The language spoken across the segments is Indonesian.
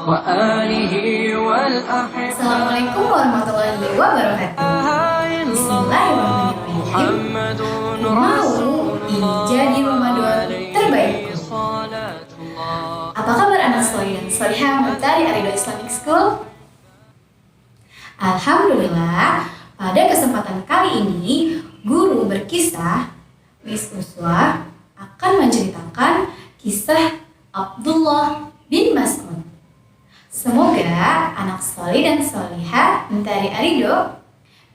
وآله والأحبة. Assalamualaikum warahmatullahi wabarakatuh. Bismillahirrahmanirrahim. Mau jadi Ramadan terbaik. Apa kabar anak soleh dan solihah dari Arido Islamic School? Alhamdulillah, pada kesempatan kali ini guru berkisah Miss Uswa akan menceritakan kisah Abdullah bin Mas'ud. Semoga anak soleh dan solihah dari Arido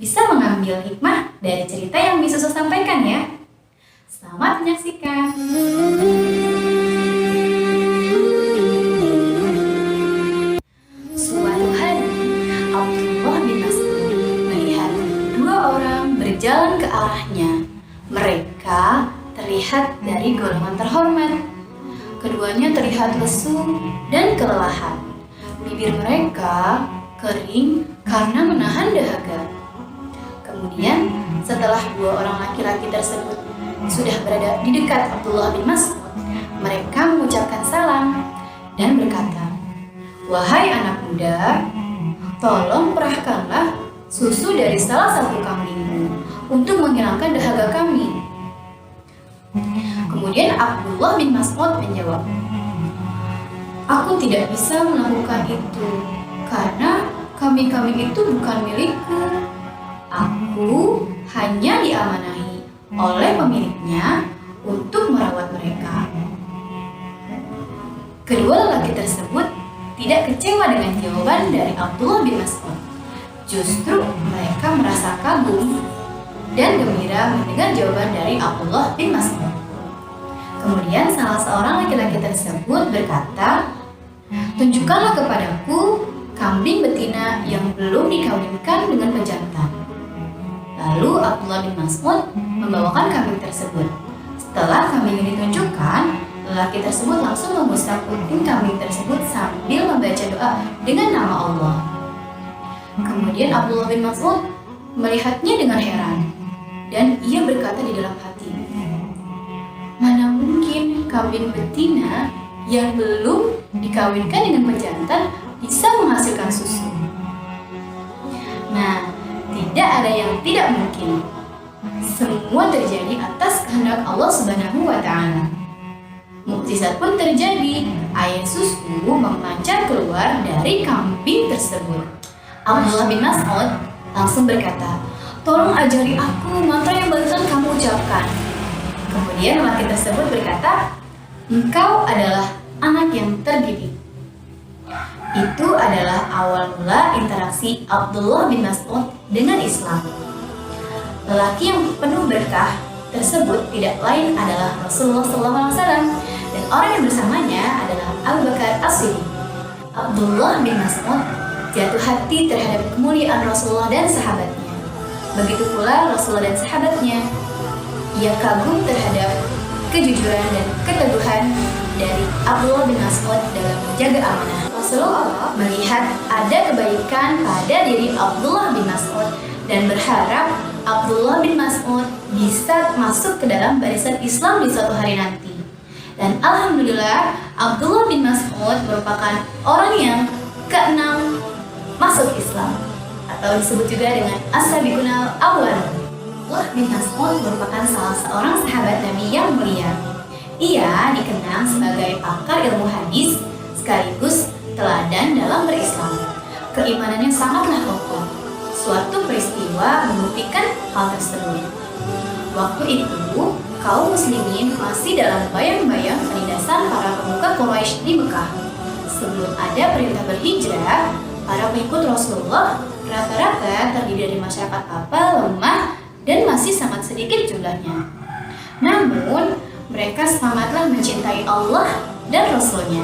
bisa mengambil hikmah dari cerita yang Miss Uswa sampaikan ya. Selamat menyaksikan. Suatu hari, Abdullah bin Mas'ud melihat dua orang berjalan ke arahnya. Mereka terlihat dari golongan terhormat. Keduanya terlihat lesu dan kelelahan. Bibir mereka kering karena menahan dahaga. Kemudian, setelah dua orang laki-laki tersebut sudah berada di dekat Abdullah bin Mas'ud, mereka mengucapkan salam dan berkata, "Wahai anak muda, tolong perahkanlah susu dari salah satu kambingmu untuk menghilangkan dahaga kami." Kemudian Abdullah bin Mas'ud menjawab, "Aku tidak bisa melakukan itu karena kambing-kambing itu bukan milikku. Aku hanya diamanahi oleh pemiliknya untuk merawat mereka." Kedua lelaki tersebut tidak kecewa dengan jawaban dari Abdullah bin Mas'ud. Justru mereka merasa kagum dan gembira mendengar jawaban dari Abdullah bin Mas'ud. Kemudian salah seorang laki-laki tersebut berkata, "Tunjukkanlah kepadaku kambing betina yang belum dikawinkan dengan pejantan." Lalu Abdullah bin Mas'ud membawakan kambing tersebut. Setelah kambing ini ditunjukkan, lelaki tersebut langsung mengusap kuping kambing tersebut sambil membaca doa dengan nama Allah. Kemudian Abdullah bin Mas'ud melihatnya dengan heran, dan ia berkata di dalam hati, "Mana mungkin kambing betina yang belum dikawinkan dengan pejantan bisa menghasilkan susu?" Nah, tidak ada yang tidak mungkin. Semua terjadi atas kehendak Allah Subhanahu wa Ta'ala. Mukjizat pun terjadi. Air susu memancar keluar dari kambing tersebut. Abdullah bin Mas'ud langsung berkata, "Tolong ajari aku mantra yang barusan kamu ucapkan." Kemudian lelaki tersebut berkata, "Engkau adalah anak yang terdidik." Itu adalah awal mula interaksi Abdullah bin Mas'ud dengan Islam. Lelaki yang penuh berkah tersebut tidak lain adalah Rasulullah SAW, dan orang yang bersamanya adalah Abu Bakar As-Siddiq. Abdullah bin Mas'ud jatuh hati terhadap kemuliaan Rasulullah dan sahabatnya. Begitu pula Rasulullah dan sahabatnya. Ia kagum terhadap kejujuran dan keteguhan dari Abdullah bin Mas'ud dalam menjaga amanah. Rasulullah melihat ada kebaikan pada diri Abdullah bin Mas'ud dan berharap Abdullah bin Mas'ud bisa masuk ke dalam barisan Islam di suatu hari nanti. Dan alhamdulillah, Abdullah bin Mas'ud merupakan orang yang keenam masuk Islam, atau disebut juga dengan as-sabiqunal awwalun. Abdullah bin Mas'ud merupakan salah seorang sahabat Nabi yang mulia. Ia dikenal sebagai pakar ilmu hadis sekaligus teladan dalam berislam. Keimanannya sangatlah kokoh. Suatu peristiwa membuktikan hal tersebut. Waktu itu, kaum muslimin masih dalam bayang-bayang penindasan para pemuka Quraisy di Mekah. Sebelum ada perintah berhijrah, para pengikut Rasulullah rata-rata terdiri dari masyarakat Papua, lemah, dan masih sangat sedikit jumlahnya. Namun, mereka sangatlah mencintai Allah dan Rasul-Nya,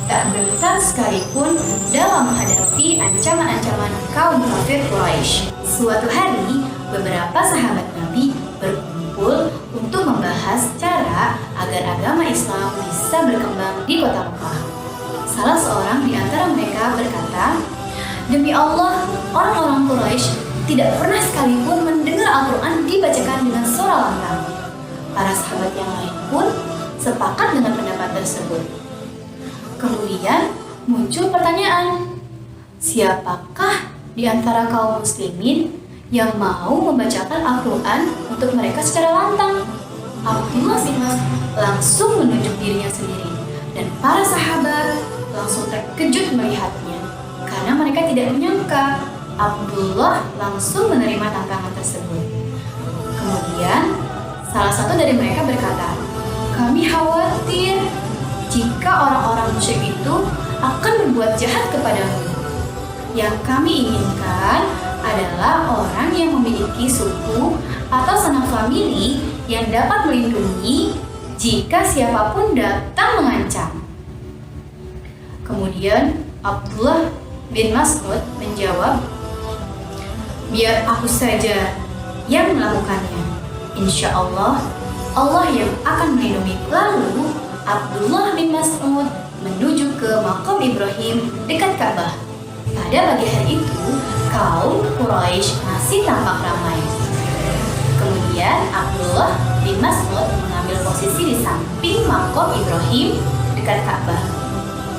tak gentar sekalipun dalam menghadapi ancaman-ancaman kaum kafir Quraisy. Suatu hari, beberapa sahabat Nabi berkumpul untuk membahas cara agar agama Islam bisa berkembang di kota Mekah. Salah seorang di antara mereka berkata, "Demi Allah, orang-orang Quraisy tidak pernah sekalipun mendengar Al-Quran dibacakan dengan suara lantang." Para sahabat yang lain pun sepakat dengan pendapat tersebut. Kemudian muncul pertanyaan, siapakah di antara kaum muslimin yang mau membacakan Al-Quran untuk mereka secara lantang? Abdullah bin Mas'ud langsung menunjuk dirinya sendiri, dan para sahabat langsung terkejut melihatnya karena mereka tidak menyangka Abdullah langsung menerima tantangan tersebut. Kemudian salah satu dari mereka berkata, kami khawatir jika orang-orang musyrik itu akan berbuat jahat kepadamu. Yang kami inginkan adalah orang yang memiliki suku atau sanak famili yang dapat melindungi jika siapapun datang mengancam. Kemudian Abdullah bin Mas'ud menjawab, biar aku saja yang melakukannya. Insya Allah, Allah yang akan melindungi. Lalu Abdullah bin Mas'ud menuju ke Maqam Ibrahim dekat Ka'bah. Pada pagi hari itu, kaum Quraisy masih tampak ramai. Kemudian Abdullah bin Mas'ud mengambil posisi di samping Maqam Ibrahim dekat Ka'bah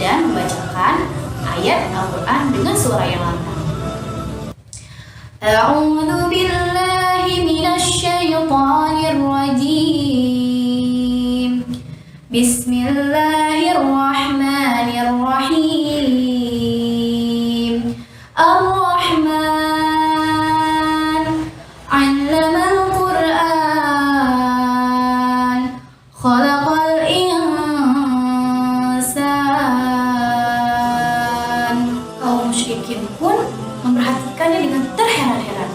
dan membacakan ayat Al-Quran dengan suara yang lantang. A'udzu billahi minasy syaithanir rajim. Bismillahirrahmanirrahim. Ar-Rahman 'allamal Qur'an, khalaqal insan. Kaum musyrikin pun memperhatikannya dengan terheran-heran.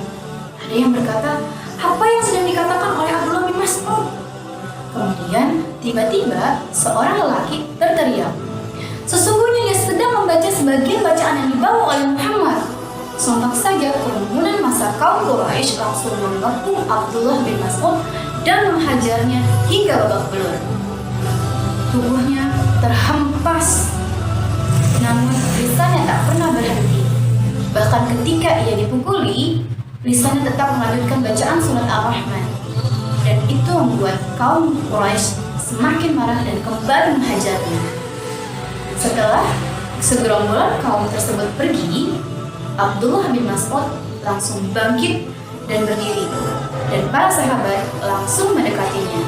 Ada yang berkata, apa yang sedang dikatakan oleh Abdullah bin Mas'ud? Kemudian tiba-tiba seorang lelaki berteriak, sesungguhnya dia sedang membaca sebagian bacaan yang dibawa oleh Muhammad. Sontak saja kerumunan massa kaum Quraisy langsung mengepung Abdullah bin Mas'ud dan menghajarnya hingga babak belur. Tubuhnya terhempas, namun lisannya tak pernah berhenti. Bahkan ketika ia dipukuli, lisannya tetap melanjutkan bacaan surat Ar-Rahman. Dan itu membuat kaum Quraisy semakin marah dan kembali menghajarnya. Setelah segerombolan kaum tersebut pergi, Abdullah bin Mas'ud langsung bangkit dan berdiri, dan para sahabat langsung mendekatinya.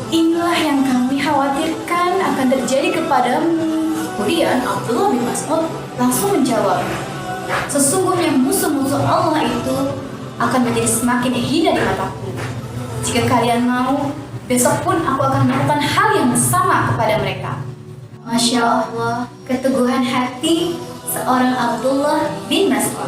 Inilah yang kami khawatirkan akan terjadi kepadamu. Kemudian Abdullah bin Mas'ud langsung menjawab, sesungguhnya musuh-musuh Allah itu akan menjadi semakin hina di mataku. Jika kalian mau, besok pun aku akan melakukan hal yang sama kepada mereka. Masya Allah, keteguhan hati seorang Abdullah bin Mas'ud.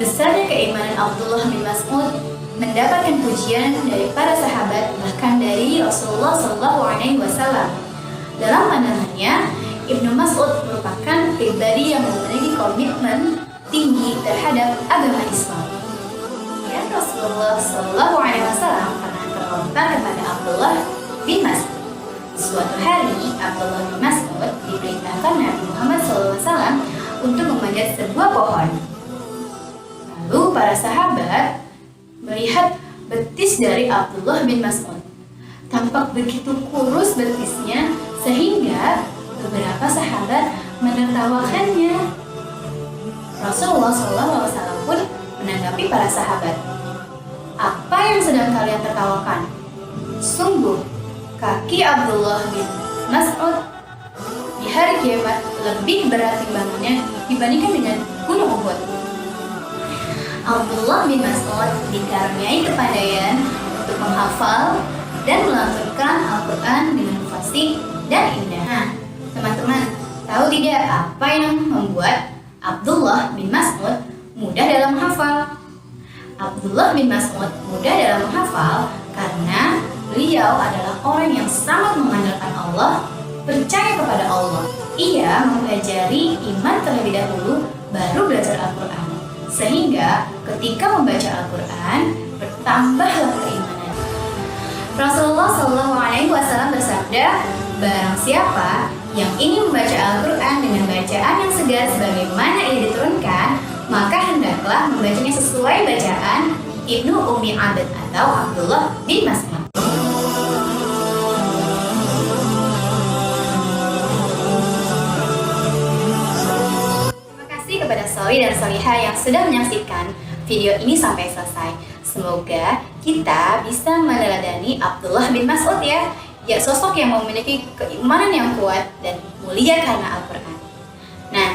Besarnya keimanan Abdullah bin Mas'ud mendapatkan pujian dari para sahabat, bahkan dari Rasulullah SAW. Dalam pandangannya, Ibnu Mas'ud merupakan pribadi yang memiliki komitmen tinggi terhadap agama Islam. Dan Rasulullah SAW pernah berkata kepada Abdullah bin Mas'ud, suatu hari Abdullah bin Mas'ud diperintahkan Nabi Muhammad SAW untuk memanjat sebuah pohon. Lalu para sahabat melihat betis dari Abdullah bin Mas'ud. Tampak begitu kurus betisnya sehingga beberapa sahabat menertawakannya. Rasulullah SAW pun menanggapi para sahabat, apa yang sedang kalian tertawakan? Sungguh, kaki Abdullah bin Mas'ud di hari kiamat lebih berat timbangannya dibandingkan dengan gunung Uhud. Abdullah bin Mas'ud dikaruniai kepandaian untuk menghafal dan melantunkan Al-Quran dengan fasih dan indah. Nah, teman-teman, tahu tidak apa yang membuat Abdullah bin Mas'ud mudah dalam menghafal? Abdullah bin Mas'ud mudah dalam menghafal karena beliau adalah orang yang sangat mengandalkan Allah, percaya kepada Allah. Ia mempelajari iman terlebih dahulu, baru belajar Al-Quran. Sehingga ketika membaca Al-Quran, bertambahlah keimanan. Rasulullah SAW bersabda, barang siapa yang ingin membaca Al-Quran dengan bacaan yang segar sebagaimana ia diturunkan, maka hendaklah membacanya sesuai bacaan Ibnu Ummi Abd atau Abdullah bin Mas'ud. kepada Soli dan Solihah yang sudah menyaksikan video ini sampai selesai. Semoga kita bisa meneladani Abdullah bin Mas'ud ya sosok yang memiliki keimanan yang kuat dan mulia karena Al-Quran. Nah,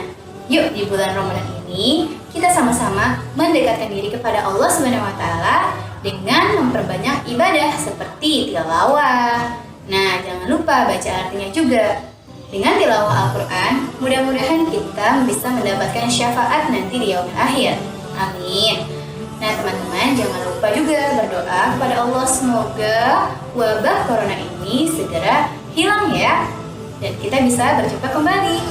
yuk di bulan Ramadan ini kita sama-sama mendekatkan diri kepada Allah Subhanahu wa taala dengan memperbanyak ibadah seperti tilawah. Nah, jangan lupa baca artinya juga. Dengan tilawah Al-Quran, mudah-mudahan kita bisa mendapatkan syafaat nanti di yaumil akhir. Amin. Nah teman-teman, jangan lupa juga berdoa kepada Allah semoga wabah corona ini segera hilang ya, dan kita bisa berjumpa kembali.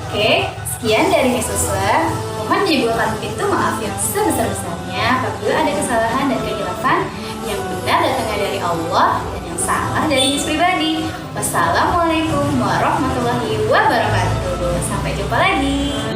Oke, sekian dari Misuswa. Mohon dibuatkan pintu maaf yang sebesar-besarnya apabila ada kesalahan dan kehilafan. Yang benar datangnya dari Allah dan yang salah dari Miss pribadi. Wassalamualaikum warahmatullahi wabarakatuh. Sampai jumpa lagi.